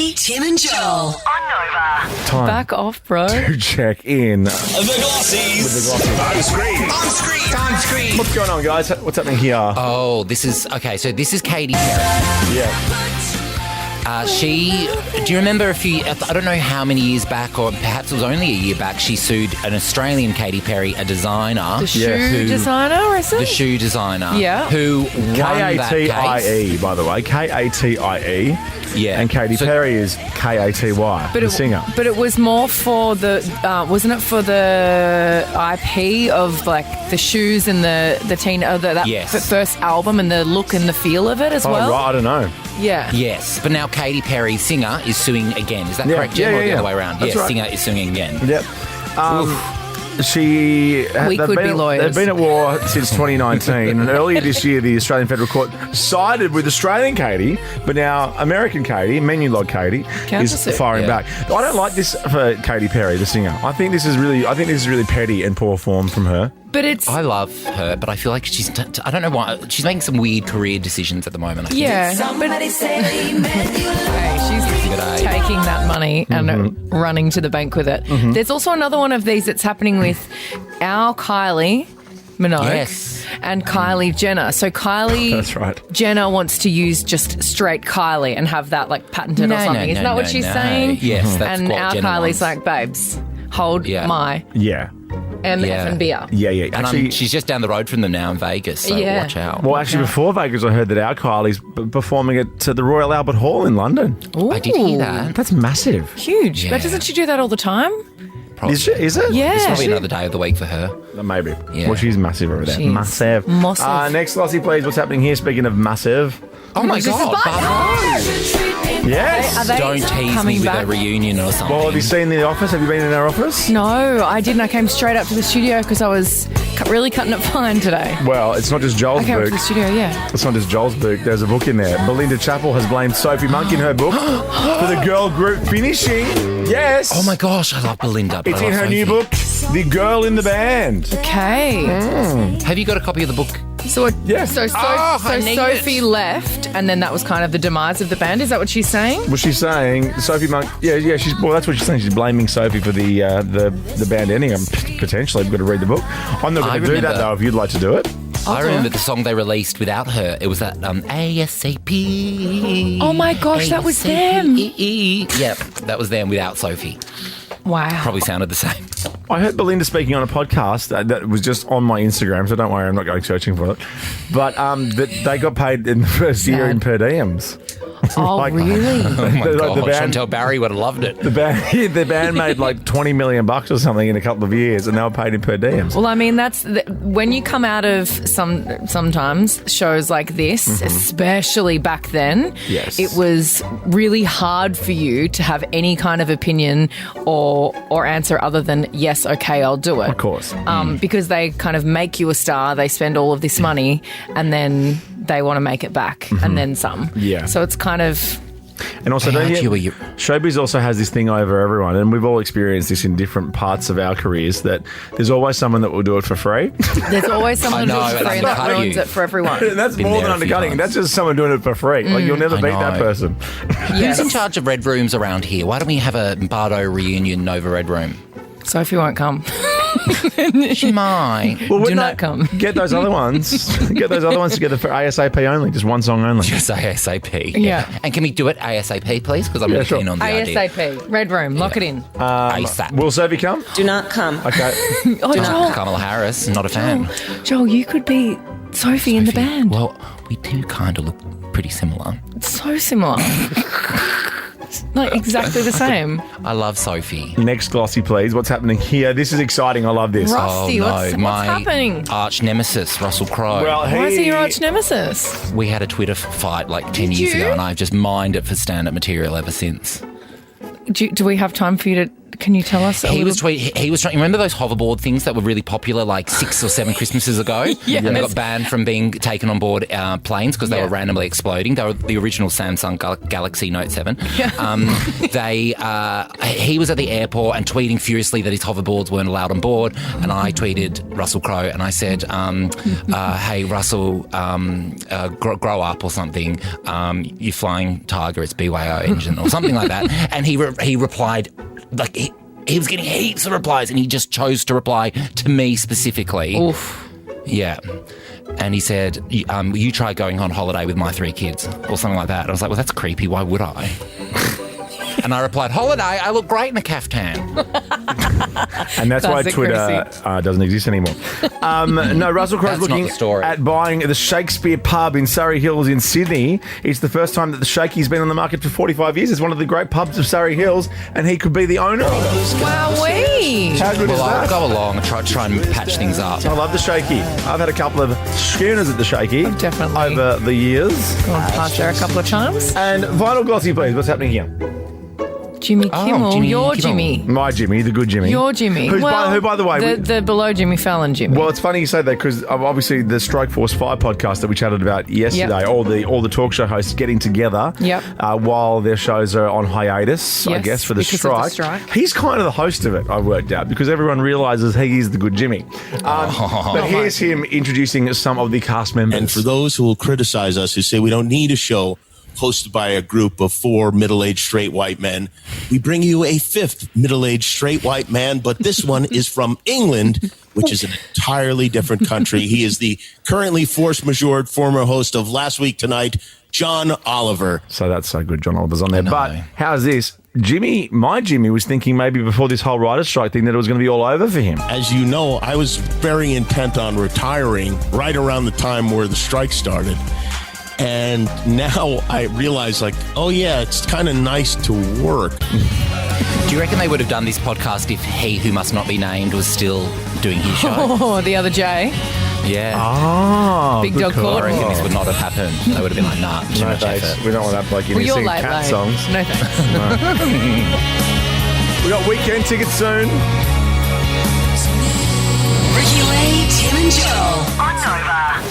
Katie, Tim and Joel on Nova. Time Back off, bro. to check in. The Glossys. With the Glossys. On screen. What's going on, guys? What's happening here? Oh, this is Katy Perry. Yeah. Do you remember I don't know how many years back, or perhaps it was only a year back, she sued an Australian Katy Perry, a designer. The shoe designer, is it? The shoe designer. Yeah. Who won that case. K-A-T-I-E, by the way. K-A-T-I-E. Yeah. And Katy Perry is K-A-T-Y, the singer. But it was more for the, wasn't it for the IP of like the shoes and that Yes. first album and the look and the feel of it as well? Oh, right, I don't know. Yeah. Yes, but now Katy Perry, singer, is suing again. Is that correct, Jim? Or the other way around? That's yes, right. singer is suing again. Yep. We could be lawyers. They've been at war since 2019, and earlier this year, the Australian Federal Court sided with Australian Katy, but now American Katy, menu log Katy, is firing back. I don't like this for Katy Perry, the singer. I think this is really petty and poor form from her. But it's... I love her, but I feel like I don't know why, she's making some weird career decisions at the moment. I think. Yeah. Somebody say she's taking that money and running to the bank with it. Mm-hmm. There's also another one of these that's happening with our Kylie Minogue and Kylie Jenner. So Kylie That's right. Jenner wants to use just straight Kylie and have that like patented or something. Isn't that what she's saying? Yes, that's and what our Jenner Kylie's wants. like, babes, hold my Yeah. MF and beer. Yeah. And Actually, she's just down the road from them now in Vegas, so watch out. well, actually, before Vegas, I heard that our Kylie's performing it to the Royal Albert Hall in London. Ooh, I did hear that. That's massive. huge. Yeah. But doesn't she do that all the time? Probably. Is it? Yeah. It's probably another day of the week for her. Maybe. Yeah. Well, she's massive over there. She is. Massive. Next, Glossy, please. What's happening here? Speaking of massive. Oh my God, Bardot. Yes. Are they Don't tease coming me with back? a reunion or something. Well, have you seen The Office? Have you been in our office? No, I didn't. I came straight up to the studio because I was really cutting it fine today. Well, it's not just Joel's I came up to book. the studio, yeah. It's not just Joel's book. There's a book in there. Belinda Chappell has blamed Sophie Monk in her book for the girl group finishing. Yes. Oh my gosh, I love Belinda. But It's I in love her new Sophie. book, The Girl in the Band. Okay. Have you got a copy of the book? So, Yes. so I need Sophie it. left, and then that was kind of the demise of the band. Is that what she's saying? Was she saying Sophie Monk? Yeah. That's what she's saying. She's blaming Sophie for the band ending. Potentially, I've got to read the book. I'm not going to do that though. If you'd like to do it. I remember the song they released without her. It was that ASAP. Oh my gosh, that was them. Yep, that was them without Sophie. Wow. Probably sounded the same. I heard Belinda speaking on a podcast that was just on my Instagram, so don't worry, I'm not going searching for it. But that they got paid in the first year in per diems. Oh, Like- really? Oh my Like the gosh, band- Chantel Barry would have loved it. The band made like $20 million or something in a couple of years, and they were paid in per diems. Well, I mean, that's when you come out of sometimes shows like this, especially back then. Yes. It was really hard for you to have any kind of opinion or answer other than yes, okay, I'll do it. Of course. Because they kind of make you a star, they spend all of this money, and then they want to make it back, and then some. Yeah. So it's kind of. And also, showbiz also has this thing over everyone, and we've all experienced this in different parts of our careers, that there's always someone that will do it for free. There's always someone I know, who's and free and that undercut ruins you. it for everyone. And that's Been more than there a few undercutting. times. That's just someone doing it for free. Like, you'll never I beat that know. person. Yes. Who's in charge of Red Rooms around here? Why don't we have a Bardot reunion Nova Red Room? Sophie won't come. She might. Well, Do wouldn't not come. Get those other ones. Get those other ones together for ASAP only. Just one song only. Just ASAP. Yeah. And can we do it ASAP, please? Because I'm really sure. keen on the idea. ASAP. Red Room. Lock it in. ASAP. Will Sophie come? Do not come. Okay. Oh, Joel. Kamala Harris, not a fan. Joel, you could be Sophie in the band. Well, we do kind of look pretty similar. It's so similar. Like exactly the same. I love Sophie. Next Glossy, please. What's happening here? This is exciting. I love this. Rusty, what's my happening? arch nemesis, Russell Crowe. Well, Why is he your arch nemesis? We had a Twitter fight like 10 years you? ago, and I've just mined it for stand-up material ever since. Do we have time for you to Can you tell us? He was trying. Remember those hoverboard things that were really popular like 6 or 7 Christmases ago? Yes. And they got banned from being taken on board planes because they were randomly exploding. They were the original Samsung Galaxy Note 7. Yeah. He was at the airport and tweeting furiously that his hoverboards weren't allowed on board. And I tweeted Russell Crowe and I said, "Hey Russell, grow up or something. You're flying Tiger. It's BYO engine or something like that." And he replied. Like he was getting heaps of replies and he just chose to reply to me specifically. Oof. Yeah. And he said, you try going on holiday with my 3 kids or something like that. And I was like, well, that's creepy. Why would I? And I replied, holiday? I look great in a caftan. And that's why Twitter doesn't exist anymore. No, Russell Crowe's looking at buying the Shakespeare pub in Surrey Hills in Sydney. It's the first time that the Shakey's been on the market for 45 years. It's one of the great pubs of Surrey Hills, and he could be the owner of it. Wowee! How good is that? I'll go along and try and patch things up. I love the Shakey. I've had a couple of schooners at the Shakey over the years. Gone past there a couple of times. And vinyl glossy, please. What's happening here? Jimmy Kimmel, your Jimmy. My Jimmy, the good Jimmy. Your Jimmy. Who, by the way... The below Jimmy Fallon Jimmy. Well, it's funny you say that because obviously the Strike Force 5 podcast that we chatted about yesterday, all the talk show hosts getting together while their shows are on hiatus, I guess, for the strike. He's kind of the host of it, I've worked out, because everyone realises he is the good Jimmy. But here's him introducing some of the cast members. And for those who will criticize us, who say we don't need a show hosted by a group of 4 middle-aged straight white men, we bring you a 5th middle-aged straight white man, but this one is from England, which is an entirely different country. He is the currently force majeure former host of Last Week Tonight, John Oliver. So that's so good, John Oliver's on there. But how's this? My Jimmy was thinking maybe before this whole writer's strike thing that it was going to be all over for him. As you know, I was very intent on retiring right around the time where the strike started. And now I realize, it's kind of nice to work. Do you reckon they would have done this podcast if He Who Must Not Be Named was still doing his show? Oh, the other Jay. Yeah. Oh, Big Dog Court. I reckon this would not have happened. They would have been like, nah, too much effort. We don't want that bloke in here singing cat songs. No thanks. We got weekend tickets soon. Ricky Lee, Tim and Joel on Nova.